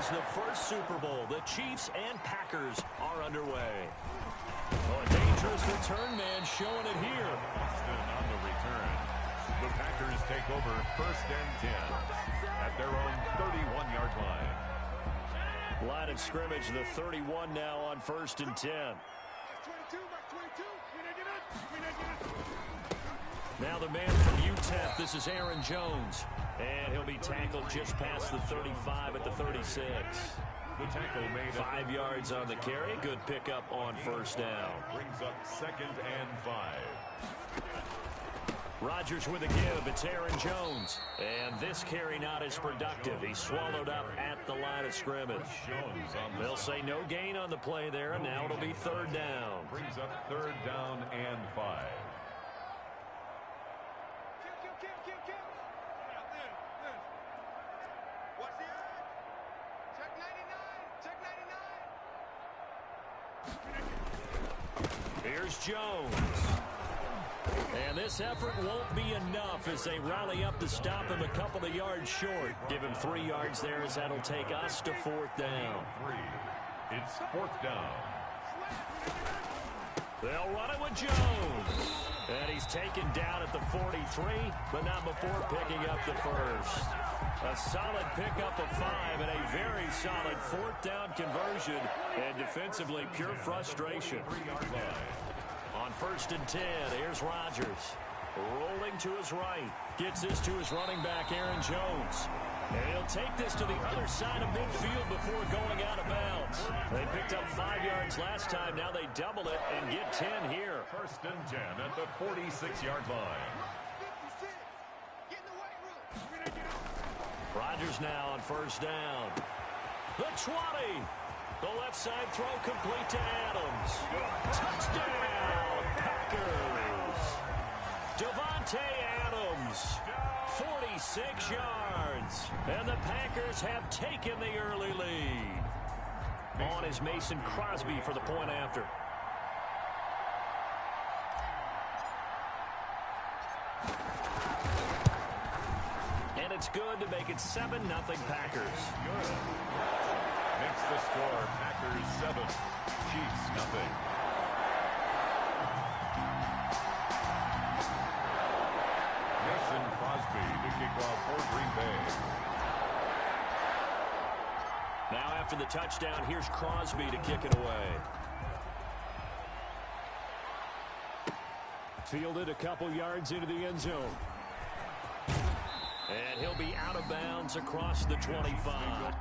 is the first Super Bowl. The Chiefs and Packers are underway. Oh, a dangerous return man showing it here. Austin on the return. The Packers take over 1st and 10 at their own 31-yard line. Line of scrimmage, the 31 now on 1st and 10. Now the man from UTEP, this is Aaron Jones. And he'll be tackled just past the 35 at the 36. The tackle made 5 yards on the carry. Good pickup on 1st down. Brings up 2nd and 5. Rodgers with a give. It's Aaron Jones. And this carry not as productive. He's swallowed up at the line of scrimmage. They'll say no gain on the play there, and now it'll be 3rd down. Brings up 3rd down and 5. Here's Jones. And this effort won't be enough as they rally up to stop him a couple of yards short. Give him 3 yards there as that'll take us to 4th down. It's 4th down. They'll run it with Jones. And he's taken down at the 43, but not before picking up the first. A solid pickup of 5 and a very solid 4th down conversion. And defensively, pure frustration. On 1st and 10, here's Rodgers. Rolling to his right. Gets this to his running back, Aaron Jones. And he'll take this to the other side of midfield before going out of bounds. They picked up 5 yards last time. Now they double it and get 10 here. 1st and 10 at the 46-yard line. Rodgers now on 1st down. The 20. The left side throw complete to Adams. Touchdown, Packers. Devontae Adams, 46 yards. And the Packers have taken the early lead. On is Mason Crosby for the point after. And it's good to make it 7-0 Packers. Good. Makes the score Packers 7, Chiefs nothing. Mason Crosby to kick off for Green Bay. Now after the touchdown, here's Crosby to kick it away. Fielded a couple yards into the end zone. And he'll be out of bounds across the 25.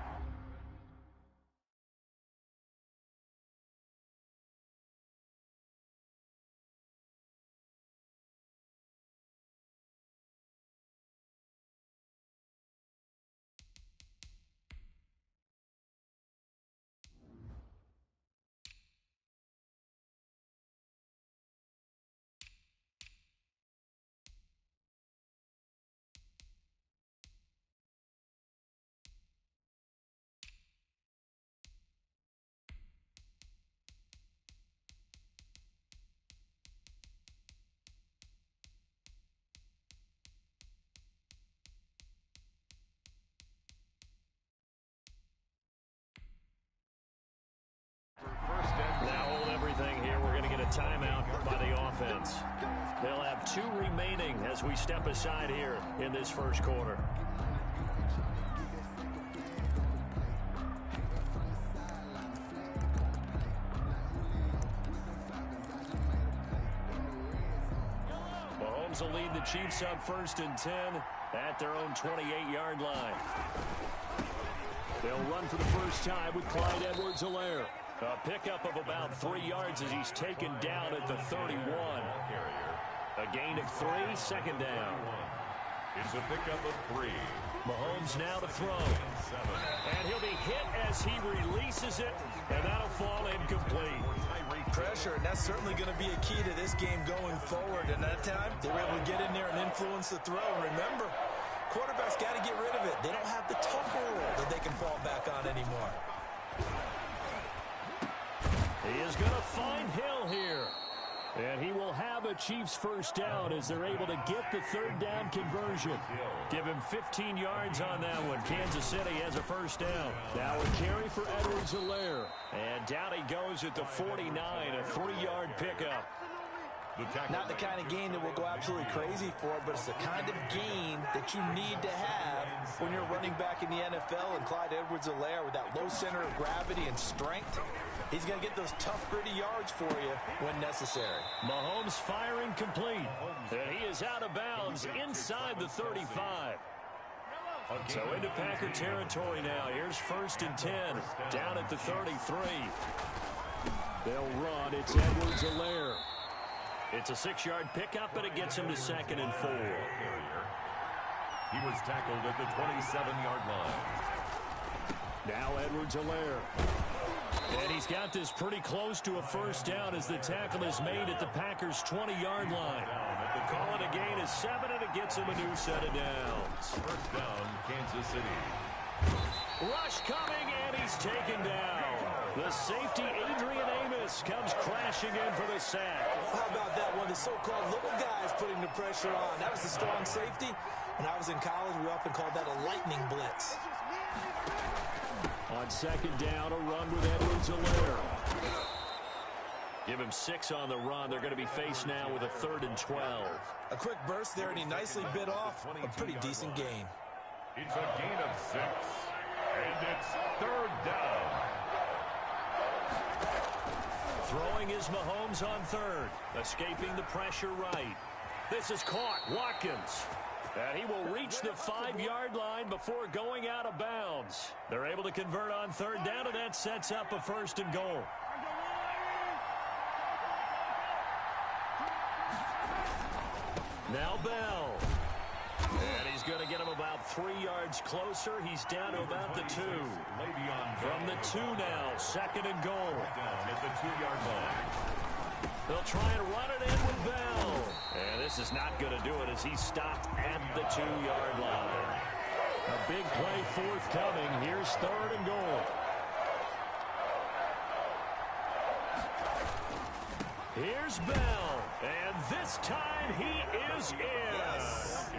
Now hold everything here. We're going to get a timeout by the offense. They'll have 2 remaining as we step aside here in this first quarter. Mahomes will lead the Chiefs on 1st and 10 at their own 28-yard line. They'll run for the first time with Clyde Edwards-Helaire. A pickup of about 3 yards as he's taken down at the 31. A gain of 3, 2nd down. It's a pickup of 3. Mahomes now to throw. And he'll be hit as he releases it, and that'll fall incomplete. Pressure, and that's certainly going to be a key to this game going forward. And that time, they were able to get in there and influence the throw. Remember, quarterbacks got to get rid of it. They don't have the tougher that they can fall back on anymore. He is going to find Hill here. And he will have a Chiefs first down as they're able to get the third down conversion. Give him 15 yards on that one. Kansas City has a first down. Now a carry for Edwards-Helaire. And down he goes at the 49, a 3-yard pickup. Not the kind of game that will go absolutely crazy for, but it's the kind of game that you need to have when you're running back in the NFL. And Clyde Edwards-Helaire, with that low center of gravity and strength, he's going to get those tough, gritty yards for you when necessary. Mahomes firing complete. And he is out of bounds inside the 35. So into Packer territory now. Here's 1st and 10 down at the 33. They'll run. It's Edwards-Helaire. It's a 6-yard pickup, and it gets him to 2nd and 4. He was tackled at the 27-yard line. Now Edwards-Helaire. And he's got this pretty close to a first down as the tackle is made at the Packers' 20-yard line. Call it a gain of 7, and it gets him a new set of downs. First down, Kansas City. Rush coming, and he's taken down. The safety, Adrian Amos, comes crashing in for the sack. How about that one? The so-called little guys putting the pressure on. That was the strong safety. When I was in college, we often called that a lightning blitz. On 2nd down, a run with Edwards-Helaire. Give him 6 on the run. They're going to be faced now with a 3rd and 12. A quick burst there, and he nicely bit off a pretty decent gain. It's a gain of 6, and it's 3rd down. Throwing is Mahomes on 3rd. Escaping the pressure right. This is caught. Watkins. And he will reach the 5-yard line before going out of bounds. They're able to convert on 3rd down, and that sets up a 1st and goal. Now Bell. And he's going to get him about 3 yards closer. He's down to about the 2. From the 2 now, 2nd and goal. Down at the 2-yard line. They'll try and run it in with Bell. And this is not going to do it as he's stopped at the 2-yard line. A big play forthcoming. Here's 3rd and goal. Here's Bell. And this time he is in. Yes.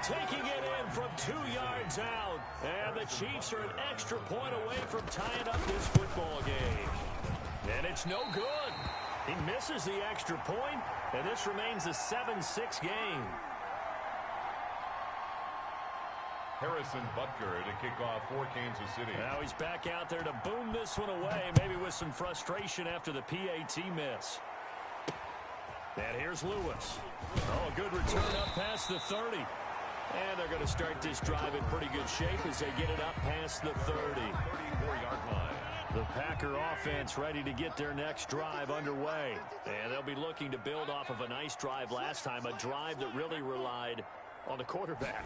Taking it in from 2 yards out. And the Chiefs are an extra point away from tying up this football game. And it's no good. He misses the extra point, and this remains a 7-6 game. Harrison Butker to kick off for Kansas City. Now he's back out there to boom this one away, maybe with some frustration after the PAT miss. And here's Lewis. Oh, a good return up past the 30. And they're going to start this drive in pretty good shape as they get it up past the 30. 34-yard line. The Packer offense ready to get their next drive underway. And they'll be looking to build off of a nice drive last time, a drive that really relied on the quarterback.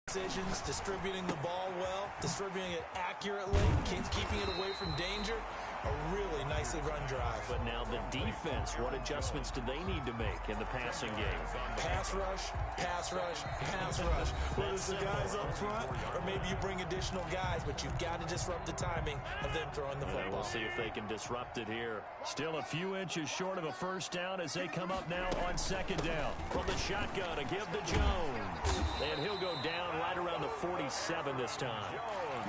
Decisions, distributing the ball well, distributing it accurately, keeping it away from danger. A really nicely run drive. But now the defense, what adjustments do they need to make in the passing game? Pass rush, pass rush, pass rush. Whether it's the guys up front or maybe you bring additional guys, but you've got to disrupt the timing of them throwing the football. We'll see if they can disrupt it here. Still a few inches short of a first down as they come up now on 2nd down. From the shotgun to give to Jones. And he'll go down right around the 47 this time.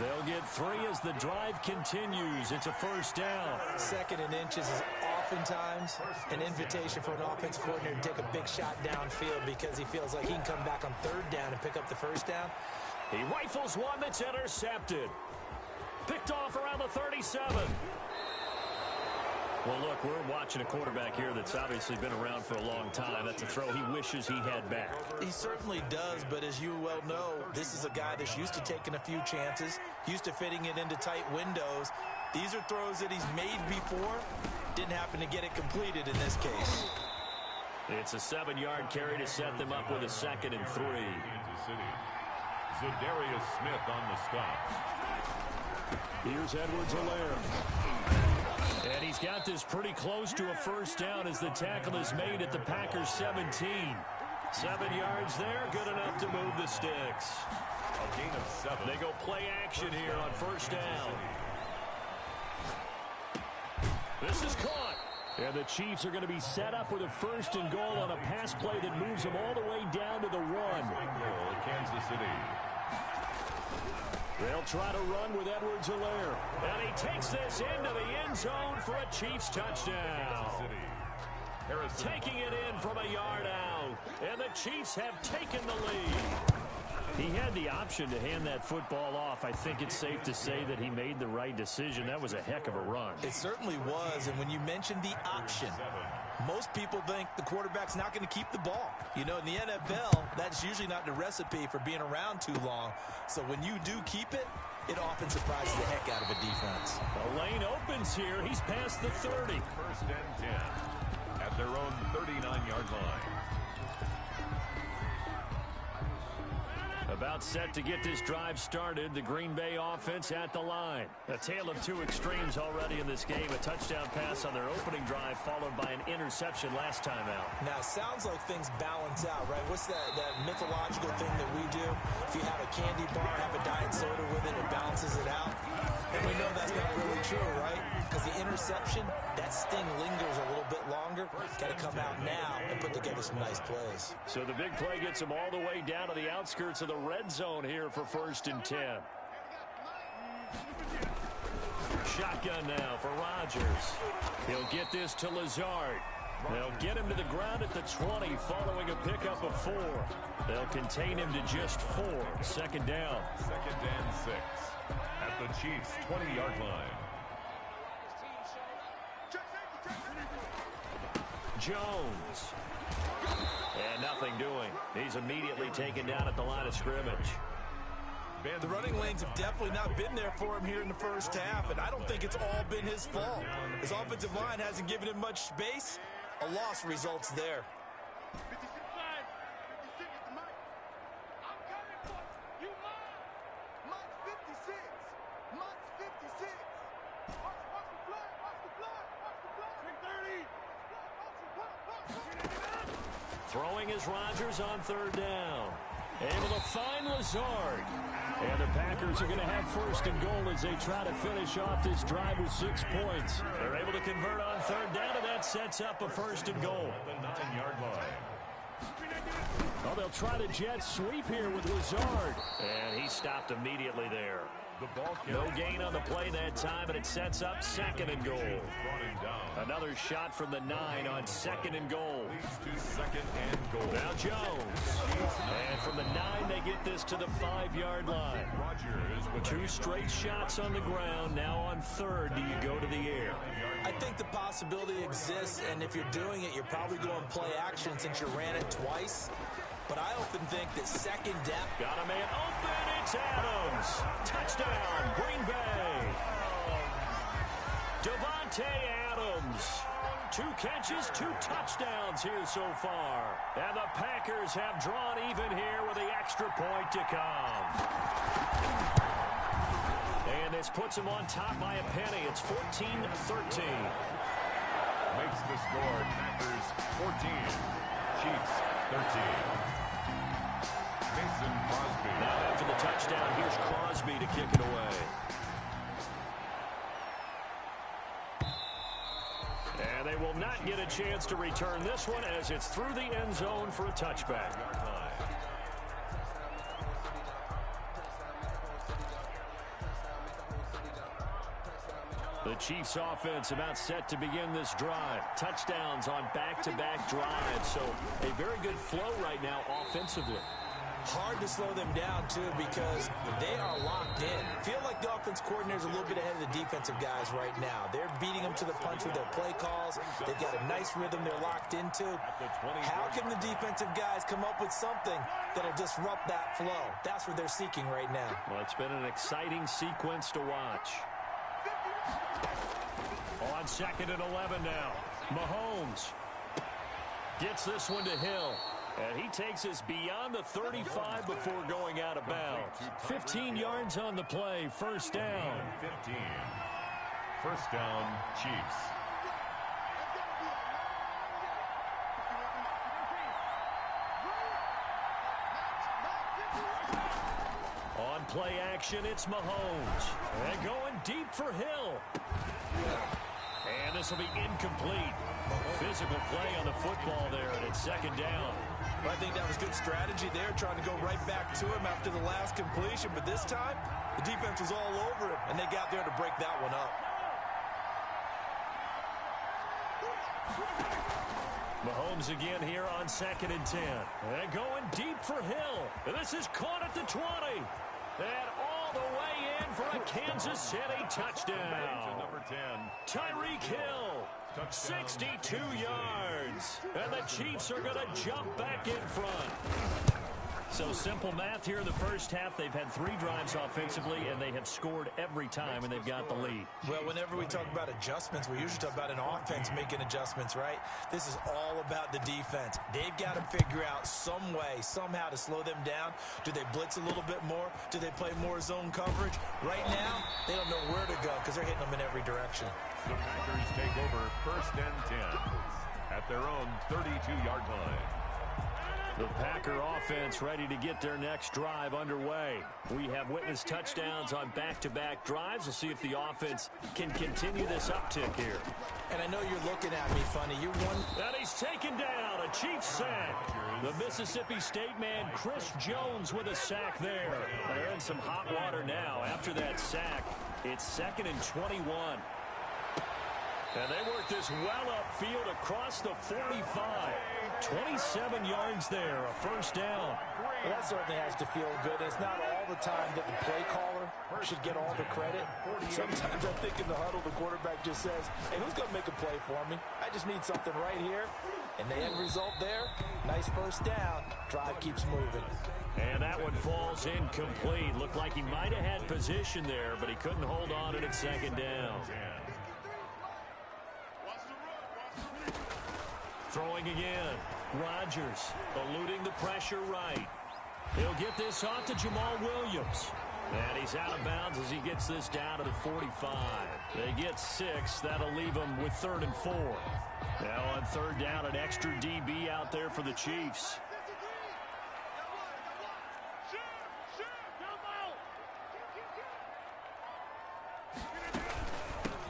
They'll get 3 as the drive continues. It's a first down. 2nd and inches is oftentimes an invitation for an offensive coordinator to take a big shot downfield because he feels like he can come back on 3rd down and pick up the first down. He rifles one that's intercepted. Picked off around the 37. Well, look, we're watching a quarterback here that's obviously been around for a long time. That's a throw he wishes he had back. He certainly does, but as you well know, this is a guy that's used to taking a few chances, used to fitting it into tight windows. These are throws that he's made before. Didn't happen to get it completed in this case. It's a 7-yard carry to set them up with a 2nd and 3. Kansas City. Zadarius Smith on the stop. Here's Edwards-Helaire. And he's got this pretty close to a first down as the tackle is made at the Packers 17. 7 yards there, good enough to move the sticks. A gain of 7. They go play action here on first down. This is caught. And the Chiefs are going to be set up with a 1st and goal on a pass play that moves them all the way down to the 1. Kansas City. They'll try to run with Edwards-Helaire. And he takes this into the end zone for a Chiefs touchdown. Taking it in from a yard out. And the Chiefs have taken the lead. He had the option to hand that football off. I think it's safe to say that he made the right decision. That was a heck of a run. It certainly was. And when you mentioned the option, most people think the quarterback's not going to keep the ball. You know, in the NFL, that's usually not the recipe for being around too long. So when you do keep it, it often surprises the heck out of a defense. The lane opens here. He's past the 30. 1st and 10 at their own 39-yard line. About set to get this drive started. The Green Bay offense at the line. A tale of two extremes already in this game. A touchdown pass on their opening drive followed by an interception last time out. Now, it sounds like things balance out, right? What's that mythological thing that we do? If you have a candy bar, have a diet soda with it, it balances it out. And we know that's not really true, right? Because the interception, that sting lingers a little bit longer. Got to come out now and put together some nice plays. So the big play gets them all the way down to the outskirts of the red zone here for 1st and 10. Shotgun now for Rodgers. He'll get this to Lazard. They'll get him to the ground at the 20 following a pickup of 4. They'll contain him to just 4. 2nd down. 2nd and 6 at the Chiefs' 20-yard line. Jones. And nothing doing. He's immediately taken down at the line of scrimmage. The running lanes have definitely not been there for him here in the first half, and I don't think it's all been his fault. His offensive line hasn't given him much space. A loss results there. Throwing is Rodgers on 3rd down. Able to find Lazard. And the Packers are going to have 1st and goal as they try to finish off this drive with 6 points. They're able to convert on 3rd down, and that sets up a 1st and goal. The 9-yard line. Oh, they'll try the jet sweep here with Lazard. And he stopped immediately there. No gain on the play that time, and it sets up 2nd and goal. Another shot from the 9 on 2nd and goal. 2nd and goal. Now Jones. And from the 9, they get this to the 5-yard line. 2 straight shots on the ground. Now on 3rd, do you go to the air? I think the possibility exists, and if you're doing it, you're probably going play action since you ran it twice. But I often think that 2nd down. Got a man open. It's Adams. Touchdown, Green Bay. Davante Adams. 2 catches, 2 touchdowns here so far. And the Packers have drawn even here with the extra point to come. And this puts them on top by a penny. It's 14-13. Makes the score Packers 14, Chiefs 13. Mason Crosby. Now after the touchdown, here's Crosby to kick it away. And they will not get a chance to return this one as it's through the end zone for a touchback. The Chiefs offense about set to begin this drive. Touchdowns on back-to-back drives. So a very good flow right now offensively. Hard to slow them down, too, because they are locked in. Feel like the offense coordinator's a little bit ahead of the defensive guys right now. They're beating them to the punch with their play calls. They've got a nice rhythm they're locked into. How can the defensive guys come up with something that'll disrupt that flow? That's what they're seeking right now. Well, it's been an exciting sequence to watch. On 2nd and 11 now. Mahomes gets this one to Hill. And he takes us beyond the 35 before going out of bounds. 15 yards on the play. 1st down. 15. 1st down, Chiefs. On play action, it's Mahomes. And going deep for Hill. And this will be incomplete. Physical play on the football there, and it's second down. Well, I think that was good strategy there, trying to go right back to him after the last completion. But this time, the defense was all over him, and they got there to break that one up. Mahomes again here on 2nd and 10. And going deep for Hill. And this is caught at the 20. And all the way in for a Kansas City touchdown. Number 10. Tyreek Hill, 62 yards. And the Chiefs are going to jump back in front. So simple math here in the first half. They've had 3 drives offensively, and they have scored every time, and they've got the lead. Well, whenever we talk about adjustments, we usually talk about an offense making adjustments, right? This is all about the defense. They've got to figure out some way, somehow to slow them down. Do they blitz a little bit more? Do they play more zone coverage? Right now, they don't know where to go because they're hitting them in every direction. The Packers take over 1st and 10 at their own 32-yard line. The Packer offense ready to get their next drive underway. We have witnessed touchdowns on back-to-back drives. We'll see if the offense can continue this uptick here. And I know you're looking at me funny. You're one. And he's taken down. A Chiefs sack. The Mississippi State man, Chris Jones, with a sack there. They're in some hot water now. After that sack, it's 2nd and 21. And they work this well upfield across the 45. 27 yards there, a first down. Well, that certainly has to feel good. It's not all the time that the play caller should get all the credit. Sometimes I think in the huddle, the quarterback just says, hey, who's going to make a play for me? I just need something right here. And the end result there, nice first down. Drive keeps moving. And that one falls incomplete. Looked like he might have had position there, but he couldn't hold on to it at 2nd down. Throwing again. Rodgers eluding the pressure right. He'll get this off to Jamal Williams. And he's out of bounds as he gets this down to the 45. They get 6. That'll leave them with 3rd and 4. Now on 3rd down, an extra DB out there for the Chiefs.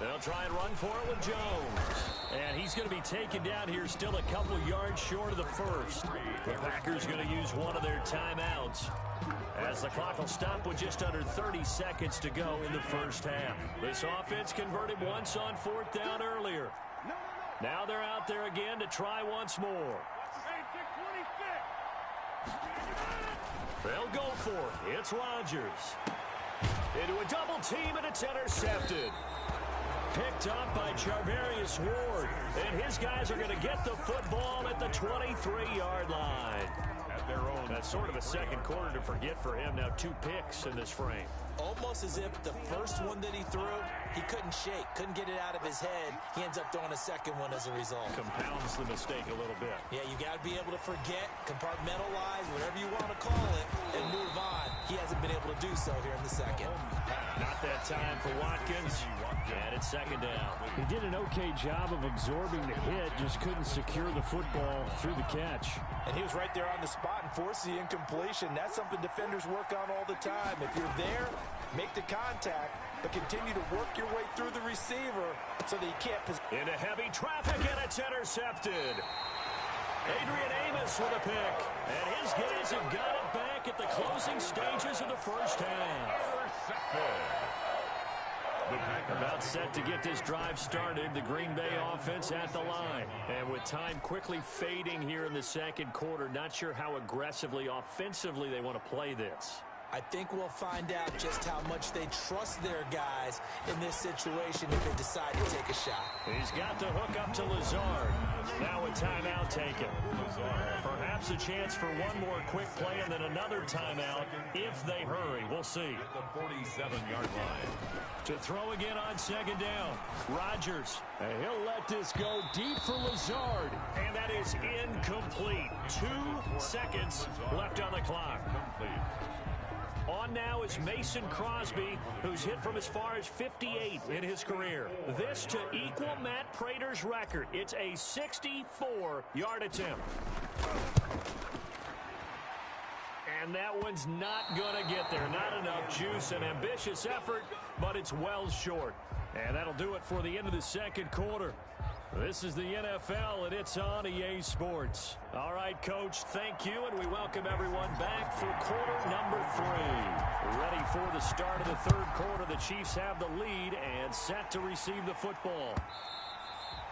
They'll try and run for it with Jones. And he's going to be taken down here, still a couple yards short of the first. The Packers going to use one of their timeouts, as the clock will stop with just under 30 seconds to go in the first half. This offense converted once on 4th down earlier. Now they're out there again to try once more. They'll go for it. It's Rodgers. Into a double team, and it's intercepted. Picked up by Charvarius Ward. And his guys are going to get the football at the 23-yard line. At their own. That's sort of a second quarter to forget for him. Now 2 picks in this frame. Almost as if the first one that he threw, he couldn't shake, couldn't get it out of his head. He ends up throwing a second one as a result. Compounds the mistake a little bit. Yeah, you got to be able to forget, compartmentalize, whatever you want to call it, and move on. He hasn't been able to do so here in the second. Not that time for Watkins. And it's 2nd down. He did an okay job of absorbing the hit, just couldn't secure the football through the catch. And he was right there on the spot and forced the incompletion. That's something defenders work on all the time. If you're there, make the contact, but continue to work your way through the receiver so that you can't. Into heavy traffic, and it's intercepted. Adrian Amos with a pick. And his guys have got it back at the closing stages of the first half. About set to get this drive started, the Green Bay offense at the line. And with time quickly fading here in the second quarter, not sure how aggressively, offensively they want to play this. I think we'll find out just how much they trust their guys in this situation if they decide to take a shot. He's got the hook up to Lazard. Now a timeout taken. Perhaps a chance for one more quick play and then another timeout if they hurry. We'll see. At the 47-yard line. To throw again on 2nd down. Rodgers. And he'll let this go deep for Lazard. And that is incomplete. 2 seconds left on the clock. On now is Mason Crosby, who's hit from as far as 58 in his career. This to equal Matt Prater's record. It's a 64-yard attempt. And that one's not going to get there. Not enough juice. An ambitious effort, but it's well short. And that'll do it for the end of the second quarter. This is the NFL, and it's on EA Sports. All right, Coach, thank you, and we welcome everyone back for quarter number 3. Ready for the start of the third quarter. The Chiefs have the lead and set to receive the football.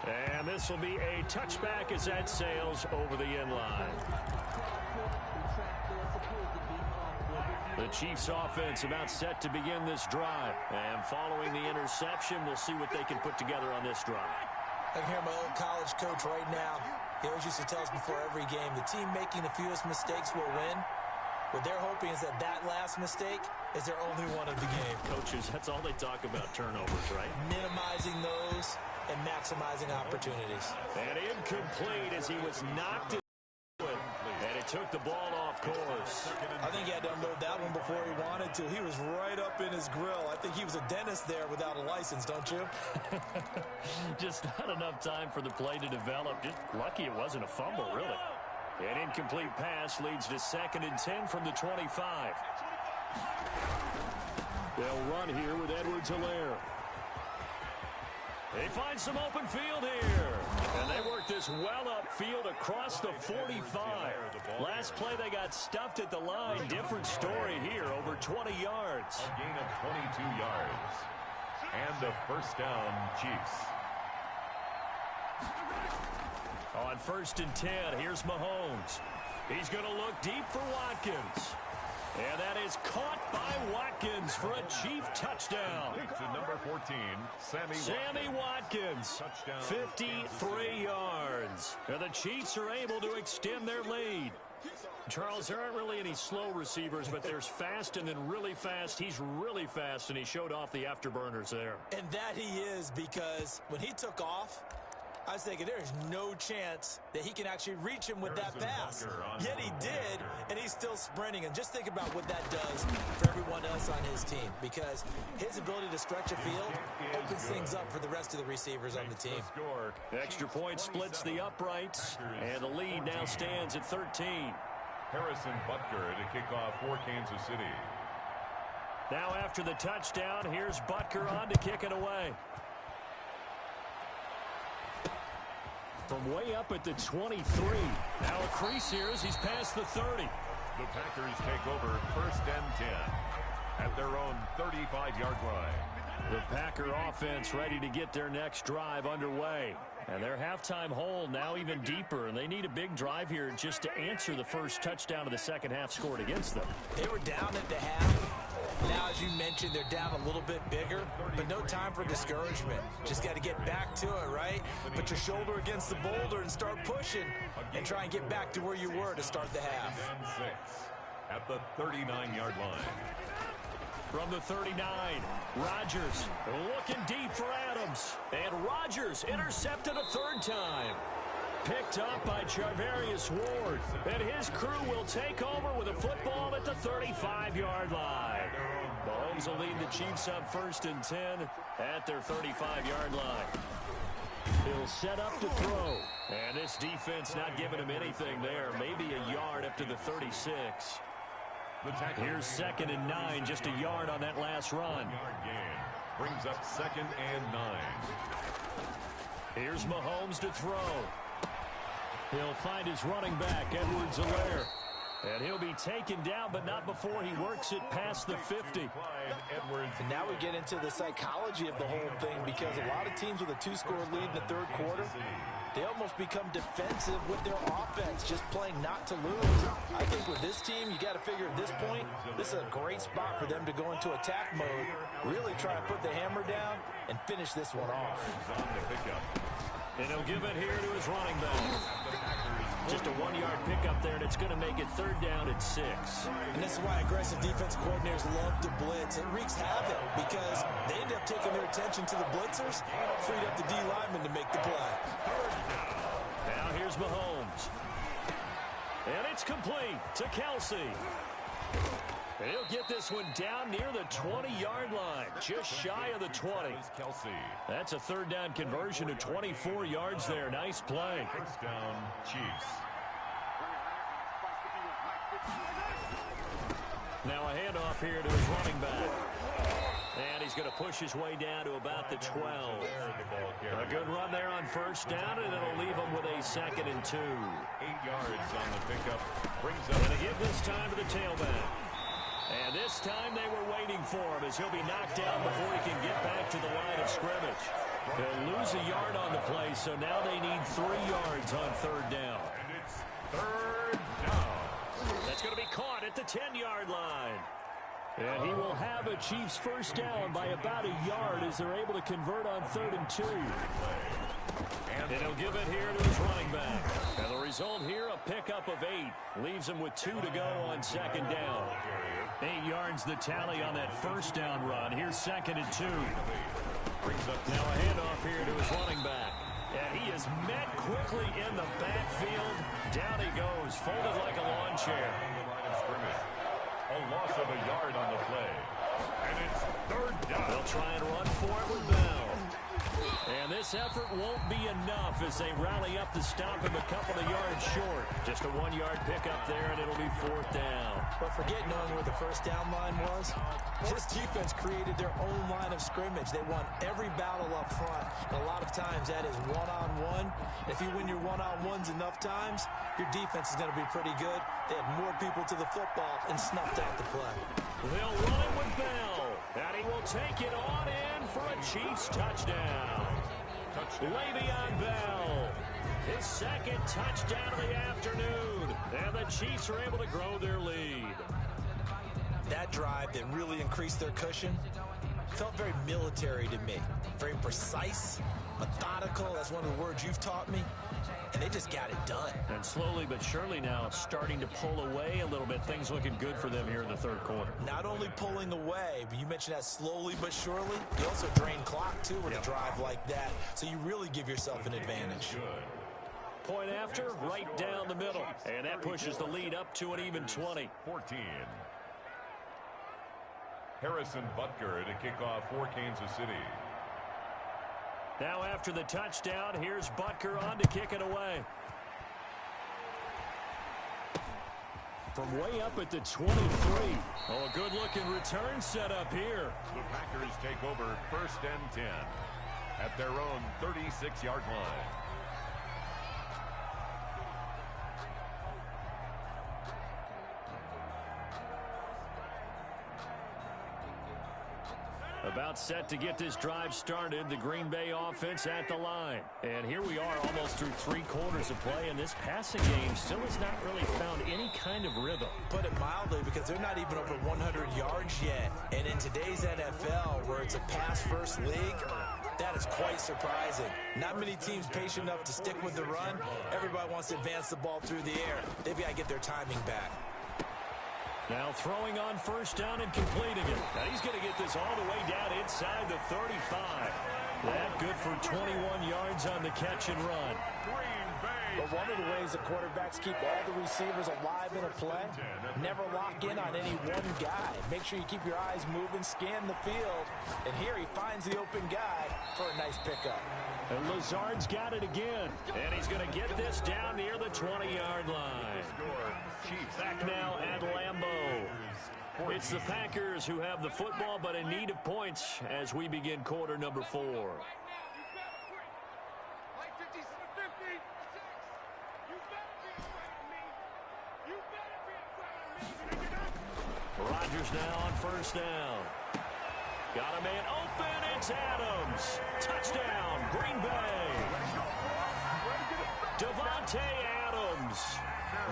And this will be a touchback as that sails over the end line. The Chiefs offense about set to begin this drive. And following the interception, we'll see what they can put together on this drive. I can hear my old college coach right now. He always used to tell us before every game, the team making the fewest mistakes will win. What they're hoping is that that last mistake is their only one of the game. Coaches, that's all they talk about, turnovers, right? Minimizing those and maximizing opportunities. And incomplete as he was knocked into it. And it took the ball off course. I think he had to unload that one before he wanted to. He was right up in his grill. I think he was a dentist there without a license, don't you? Just not enough time for the play to develop. Just lucky it wasn't a fumble, really. An incomplete pass leads to 2nd and 10 from the 25. They'll run here with Edwards-Helaire. They find some open field here. And they work this well upfield across the 45. Last play they got stuffed at the line. Different story here, over 20 yards. A gain of 22 yards. And a first down, Chiefs. On 1st and 10, here's Mahomes. He's going to look deep for Watkins. And that is caught by Watkins for a Chief touchdown. To number 14, Sammy Watkins, Touchdown. 53 yards. And the Chiefs are able to extend their lead. Charles, there aren't really any slow receivers, but there's fast and then really fast. He's really fast, and he showed off the afterburners there. And that he is, because when he took off, I was thinking there's no chance that he can actually reach him with that pass. Yet he did, and he's still sprinting. And just think about what that does for everyone else on his team, because his ability to stretch a field opens things up for the rest of the receivers on the team. Extra point splits the uprights, and the lead now stands at 13. Harrison Butker to kick off for Kansas City. Now after the touchdown, here's Butker on to kick it away. From way up at the 23. Now a crease here as he's past the 30. The Packers take over 1st and 10 at their own 35-yard line. The Packer offense ready to get their next drive underway. And their halftime hole now even deeper. And they need a big drive here just to answer the first touchdown of the second half scored against them. They were down at the half. Now, as you mentioned, they're down a little bit bigger, but no time for discouragement. Just got to get back to it, right? Put your shoulder against the boulder and start pushing and try and get back to where you were to start the half. 6 at the 39-yard line. From the 39, Rodgers looking deep for Adams. And Rodgers intercepted a 3rd time. Picked up by Charvarius Ward. And his crew will take over with a football at the 35-yard line. Mahomes will lead the Chiefs up 1st and 10 at their 35-yard line. He'll set up to throw. And this defense not giving him anything there. Maybe a yard up to the 36. Here's 2nd and 9, just a yard on that last run. Brings up 2nd and 9. Here's Mahomes to throw. He'll find his running back, Edwards-Helaire. And he'll be taken down, but not before he works it past the 50. And now we get into the psychology of the whole thing, because a lot of teams with a 2-score lead in the 3rd quarter, they almost become defensive with their offense, just playing not to lose. I think with this team, you got to figure at this point, this is a great spot for them to go into attack mode, really try to put the hammer down and finish this one off. And he'll give it here to his running back. Just a 1-yard pickup there, and it's going to make it 3rd down at 6. And this is why aggressive defensive coordinators love to blitz. It wreaks havoc because they end up taking their attention to the blitzers, freed up the D lineman to make the play. Now here's Mahomes. And it's complete to Kelsey. He'll get this one down near the 20-yard line, just shy of the 20. That's a 3rd down conversion of 24 yards there. Nice play. 1st down, Chiefs. Now a handoff here to his running back. And he's going to push his way down to about the 12. A good run there on first down, and it'll leave him with a 2nd and 2. 8 yards on the pickup. Brings up. Going to give this time to the tailback. And this time they were waiting for him as he'll be knocked down before he can get back to the line of scrimmage. They'll lose a yard on the play, so now they need 3 yards on 3rd down. And it's 3rd down. That's going to be caught at the 10-yard line. And he will have a Chiefs first down by about a yard as they're able to convert on 3rd and 2. And he'll give it here to his running back. And the result here, a pickup of 8. Leaves him with 2 to go on 2nd down. 8 yards the tally on that first down run. Here's 2nd and 2. Now a handoff here to his running back. And he is met quickly in the backfield. Down he goes, folded like a lawn chair. A loss of a yard on the play. And it's 3rd down. They'll try and run for it with Bell. And this effort won't be enough as they rally up to stop him a couple of yards short. Just a 1-yard pickup there, and it'll be 4th down. But forget knowing where the first down line was. This defense created their own line of scrimmage. They won every battle up front. And a lot of times that is one-on-one. If you win your one-on-ones enough times, your defense is going to be pretty good. They had more people to the football and snuffed out the play. They'll run it with Bell. And he will take it on in for a Chiefs touchdown. Le'Veon Bell, his 2nd touchdown of the afternoon. And the Chiefs are able to grow their lead. That drive that really increased their cushion felt very military to me. Very precise, methodical. That's one of the words you've taught me. And they just got it done. And slowly but surely now starting to pull away a little bit. Things looking good for them here in the 3rd quarter. Not only pulling away, but you mentioned that slowly but surely. You also drain clock, too, with a drive like that. So you really give yourself an advantage. Point after, right down the middle. And that pushes the lead up to an even 20. 14. Harrison Butker to kick off for Kansas City. Now after the touchdown, here's Butker on to kick it away. From way up at the 23. Oh, a good-looking return set up here. The Packers take over 1st and 10 at their own 36-yard line. About set to get this drive started, the Green Bay offense at the line. And here we are almost through 3 quarters of play, and this passing game still has not really found any kind of rhythm. Put it mildly, because they're not even over 100 yards yet. And in today's NFL, where it's a pass-first league, that is quite surprising. Not many teams patient enough to stick with the run. Everybody wants to advance the ball through the air. They've got to get their timing back. Now throwing on first down and completing it. Now he's going to get this all the way down inside the 35. That good for 21 yards on the catch and run. But one of the ways the quarterbacks keep all the receivers alive in a play, never lock in on any one guy. Make sure you keep your eyes moving, scan the field, and here he finds the open guy for a nice pickup. And Lazard's got it again, and he's going to get this down near the 20-yard line. Back now at Lambeau. It's the Packers who have the football, but in need of points as we begin quarter number 4. Rodgers now on first down. Got a man open. It's Adams. Touchdown, Green Bay. Devontae Adams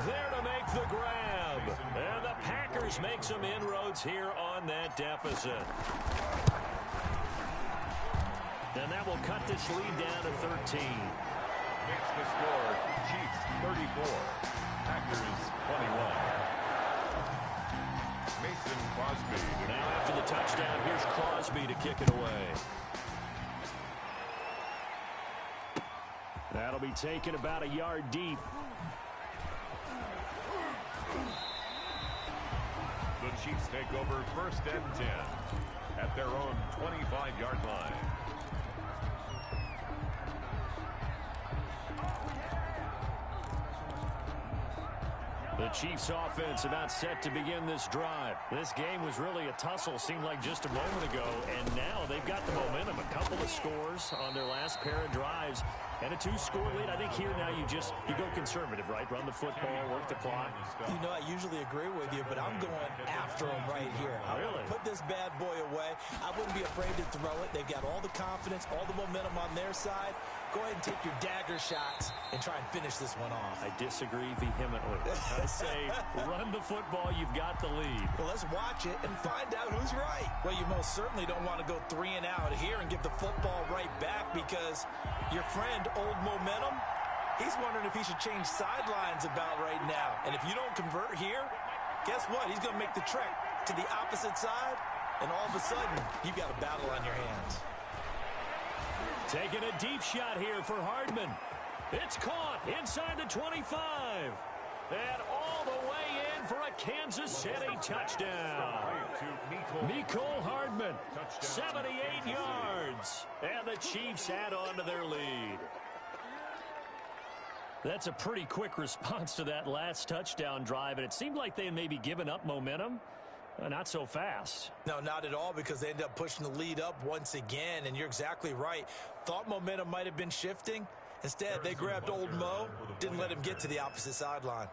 there to make the grab. And the Packers make some inroads here on that deficit. And that will cut this lead down to 13. Makes the score Chiefs 34, Packers 21. Mason Crosby. Now after the touchdown, here's Crosby to kick it away. That'll be taken about a yard deep. The Chiefs take over 1st and 10 at their own 25-yard line. The Chiefs offense about set to begin this drive. This game was really a tussle, seemed like just a moment ago, and now they've got the momentum. A couple of scores on their last pair of drives and a 2-score lead. I think here now you go conservative, right? Run the football, work the clock. You know, I usually agree with you, but I'm going after him right here. I want to put this bad boy away. I wouldn't be afraid to throw it. They've got all the confidence, all the momentum on their side. Go ahead and take your dagger shots and try and finish this one off. I disagree vehemently. I say run the football. You've got the lead. Well, let's watch it and find out who's right. Well, you most certainly don't want to go 3 and out here and give the football right back because your friend, Old Momentum, he's wondering if he should change sidelines about right now. And if you don't convert here, guess what? He's going to make the trek to the opposite side, and all of a sudden, you've got a battle on your hands. Taking a deep shot here for Hardman. It's caught inside the 25. And all the way in for a Kansas City touchdown. Mecole Hardman, 78 yards. And the Chiefs add on to their lead. That's a pretty quick response to that last touchdown drive, and it seemed like they had maybe given up momentum. Not so fast. No, not at all, because they ended up pushing the lead up once again, and you're exactly right. Thought momentum might have been shifting. Instead, they grabbed Old Mo, didn't let him get to the opposite sideline.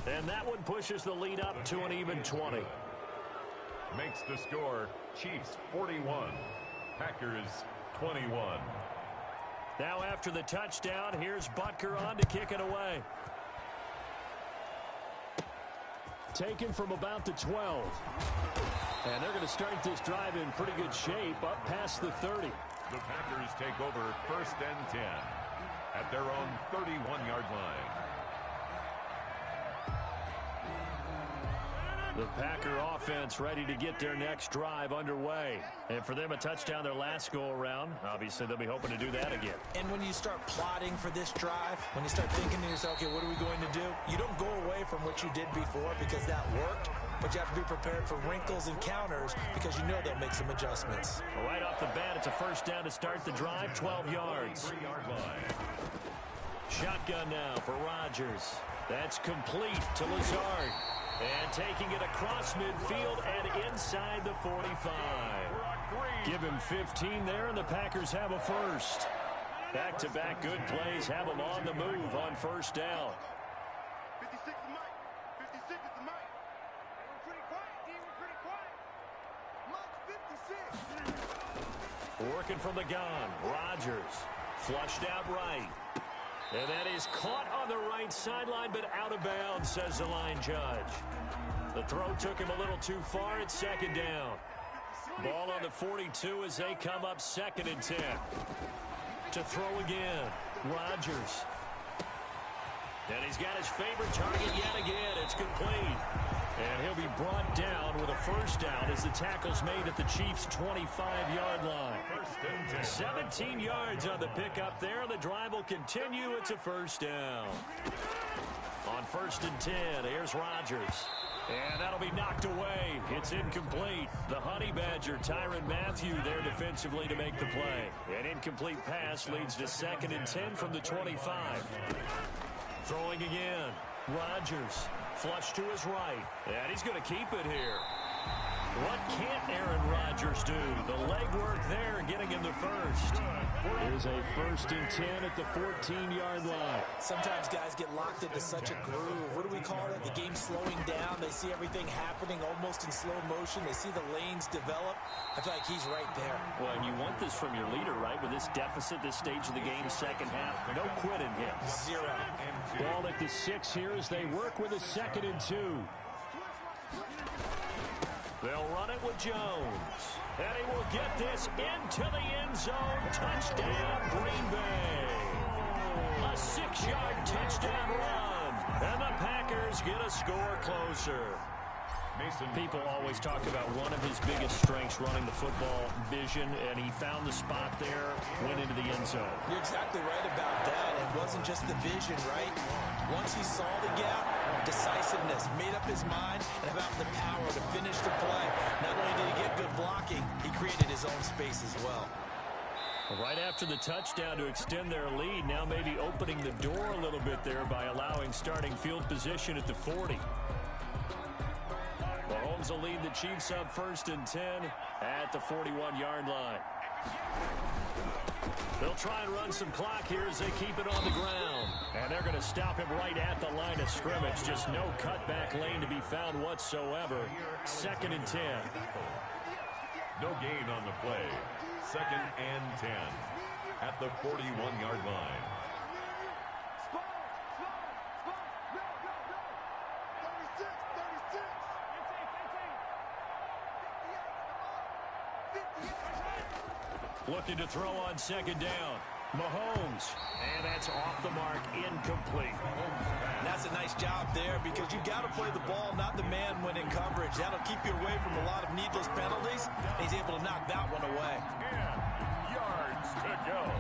And that one pushes the lead up to an even 20. Makes the score Chiefs 41, Packers 21. Now after the touchdown, here's Butker on to kick it away. Taken from about the 12. And they're going to start this drive in pretty good shape up past the 30. The Packers take over 1st and 10 at their own 31-yard line. The Packer offense ready to get their next drive underway. And for them, a touchdown their last go-around. Obviously, they'll be hoping to do that again. And when you start plotting for this drive, when you start thinking to yourself, okay, what are we going to do? You don't go away from what you did before because that worked, but you have to be prepared for wrinkles and counters because you know they'll make some adjustments. Well, right off the bat, it's a 1st down to start the drive, 12 yards. 3-yard line. Shotgun now for Rodgers. That's complete to Lazard. And taking it across midfield and inside the 45. Give him 15 there, and the Packers have a first. Back-to-back good plays have them on the move on 1st down. 56 is the mic. 56 is the mic. We're pretty quiet, D. We're pretty quiet. Mike 56. Working from the gun. Rodgers flushed out right. And that is caught on the right sideline, but out of bounds, says the line judge. The throw took him a little too far. It's 2nd down. Ball on the 42 as they come up 2nd and 10. To throw again. Rodgers. And he's got his favorite target yet again. It's complete. And he'll be brought down with a 1st down as the tackle's made at the Chiefs' 25-yard line. 17 yards on the pickup there. The drive will continue. It's a 1st down. On 1st and 10, here's Rodgers. And that'll be knocked away. It's incomplete. The Honey Badger, Tyrann Mathieu, there defensively to make the play. An incomplete pass leads to 2nd and 10 from the 25. Throwing again. Rodgers. Flush to his right. And he's going to keep it here. What can't Aaron Rodgers do? The legwork there getting him the first. Here's a 1st and 10 at the 14-yard line. Sometimes guys get locked into such a groove. What do we call it? The game's slowing down. They see everything happening almost in slow motion. They see the lanes develop. I feel like he's right there. Well, and you want this from your leader, right? With this deficit, this stage of the game, 2nd half, no quitting him. 0. Ball at the 6 here as they work with a 2nd and 2. They'll run it with Jones. And he will get this into the end zone. Touchdown, Green Bay. A 6-yard touchdown run. And the Packers get a score closer. People always talk about one of his biggest strengths running the football, vision, and he found the spot there, went into the end zone. You're exactly right about that. It wasn't just the vision, right? Once he saw the gap, decisiveness, made up his mind, and about the power to finish the play. Not only did he get good blocking, he created his own space as well. Right after the touchdown to extend their lead, now maybe opening the door a little bit there by allowing starting field position at the 40. Mahomes will lead the Chiefs up 1st and 10 at the 41-yard line. They'll try and run some clock here as they keep it on the ground. And they're going to stop him right at the line of scrimmage. Just no cutback lane to be found whatsoever. 2nd and 10. No gain on the play. 2nd and 10 at the 41-yard line. Looking to throw on 2nd down. Mahomes. And that's off the mark, incomplete. That's a nice job there because you've got to play the ball, not the man when in coverage. That'll keep you away from a lot of needless penalties. He's able to knock that one away. 10 yards to go.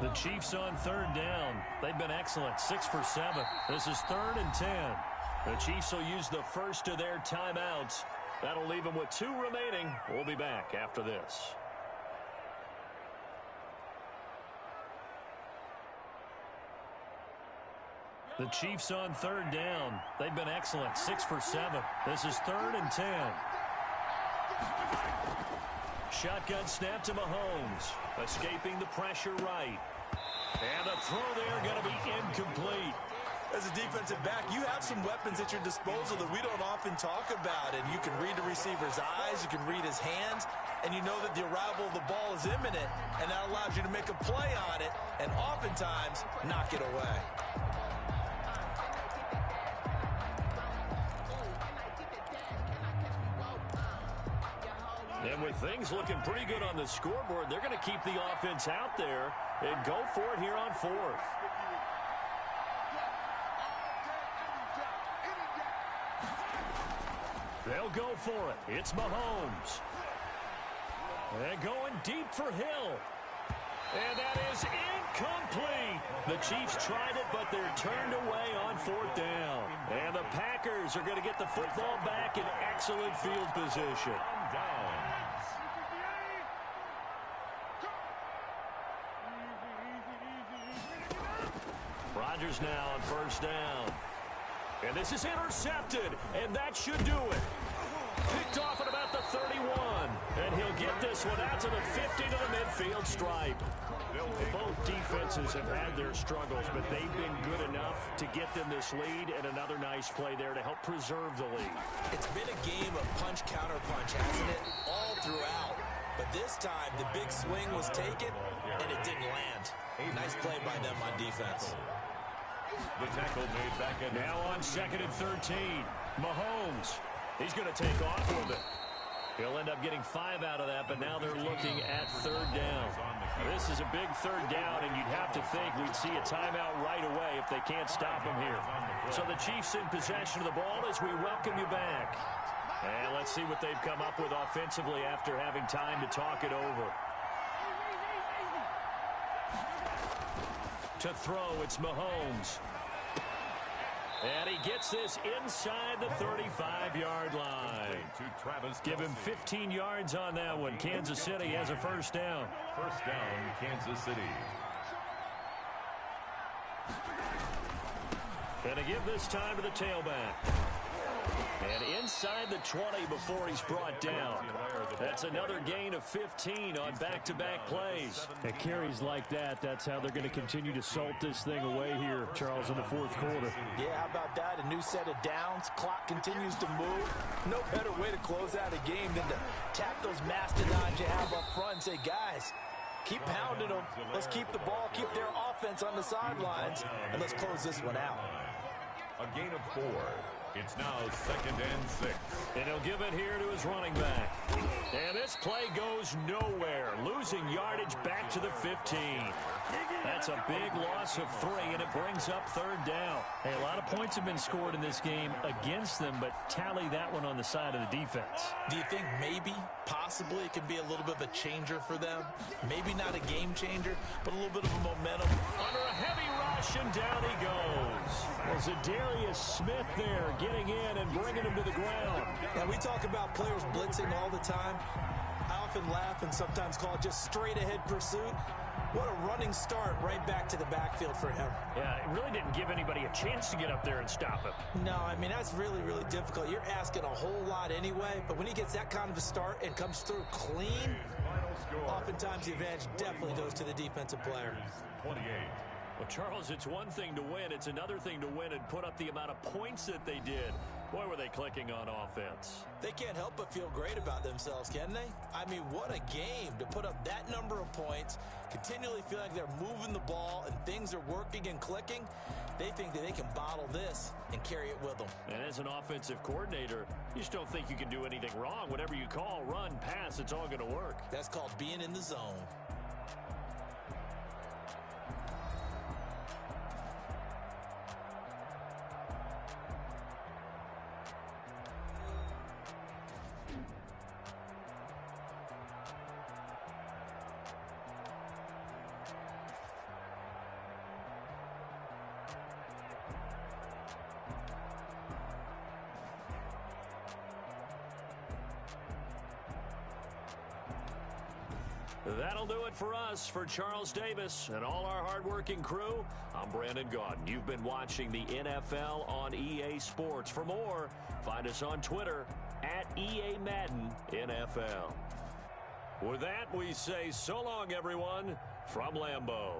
The Chiefs on 3rd down. They've been excellent. 6 for 7. This is 3rd and 10. The Chiefs will use the first of their timeouts. That'll leave them with 2 remaining. We'll be back after this. The Chiefs on 3rd down. They've been excellent. 6 for 7. This is 3rd and 10. Shotgun snap to Mahomes. Escaping the pressure right. And the throw there going to be incomplete. As a defensive back, you have some weapons at your disposal that we don't often talk about. And you can read the receiver's eyes, you can read his hands, and you know that the arrival of the ball is imminent, and that allows you to make a play on it and oftentimes knock it away. And with things looking pretty good on the scoreboard, they're going to keep the offense out there and go for it here on 4th. They'll go for it. It's Mahomes. And going deep for Hill. And that is incomplete. The Chiefs tried it, but they're turned away on 4th down. And the Packers are going to get the football back in excellent field position. Rodgers now on 1st down. And this is intercepted, and that should do it. Picked off at about the 31. And he'll get this one out to the 50 to the midfield stripe. Both defenses have had their struggles, but they've been good enough to get them this lead, and another nice play there to help preserve the lead. It's been a game of punch-counter-punch, hasn't it? All throughout. But this time, the big swing was taken, and it didn't land. Nice play by them on defense. The tackle made back in. Now on 2nd and 13. Mahomes. He's going to take off with it. He'll end up getting 5 out of that, but now they're looking at 3rd down. This is a big 3rd down, and you'd have to think we'd see a timeout right away if they can't stop him here. So the Chiefs in possession of the ball as we welcome you back. And let's see what they've come up with offensively after having time to talk it over. To throw, it's Mahomes. And he gets this inside the 35-yard line. Give him 15 yards on that one. Kansas City has a 1st down. 1st down, Kansas City. And to give this time to the tailback. And inside the 20 before he's brought down. That's another gain of 15 on back-to-back plays. At carries like that, that's how they're going to continue to salt this thing away here, Charles, in the 4th quarter. Yeah, how about that? A new set of downs. Clock continues to move. No better way to close out a game than to tap those mastodons you have up front and say, guys, keep pounding them. Let's keep the ball, keep their offense on the sidelines, and let's close this one out. A gain of 4. It's now 2nd and 6. And he'll give it here to his running back. And this play goes nowhere. Losing yardage back to the 15. That's a big loss of 3, and it brings up 3rd down. Hey, a lot of points have been scored in this game against them, but tally that one on the side of the defense. Do you think maybe, possibly, it can be a little bit of a changer for them? Maybe not a game changer, but a little bit of a momentum. Under a heavy rush, and down he goes. Well, Zadarius Smith there getting in and bringing him to the ground. Now, we talk about players blitzing all the time. I often laugh and sometimes call it just straight-ahead pursuit. What a running start right back to the backfield for him. Yeah, it really didn't give anybody a chance to get up there and stop him. No, I mean, that's really, really difficult. You're asking a whole lot anyway, but when he gets that kind of a start and comes through clean, oftentimes the advantage definitely goes to the defensive player. 28. Well, Charles, it's one thing to win. It's another thing to win and put up the amount of points that they did. Boy, were they clicking on offense. They can't help but feel great about themselves, can they? I mean, what a game to put up that number of points, continually feel like they're moving the ball and things are working and clicking. They think that they can bottle this and carry it with them. And as an offensive coordinator, you just don't think you can do anything wrong. Whatever you call, run, pass, it's all going to work. That's called being in the zone. That'll do it for us. For Charles Davis and all our hardworking crew, I'm Brandon Gaudin. You've been watching the NFL on EA Sports. For more, find us on Twitter at EA Madden NFL. With that, we say so long, everyone, from Lambeau.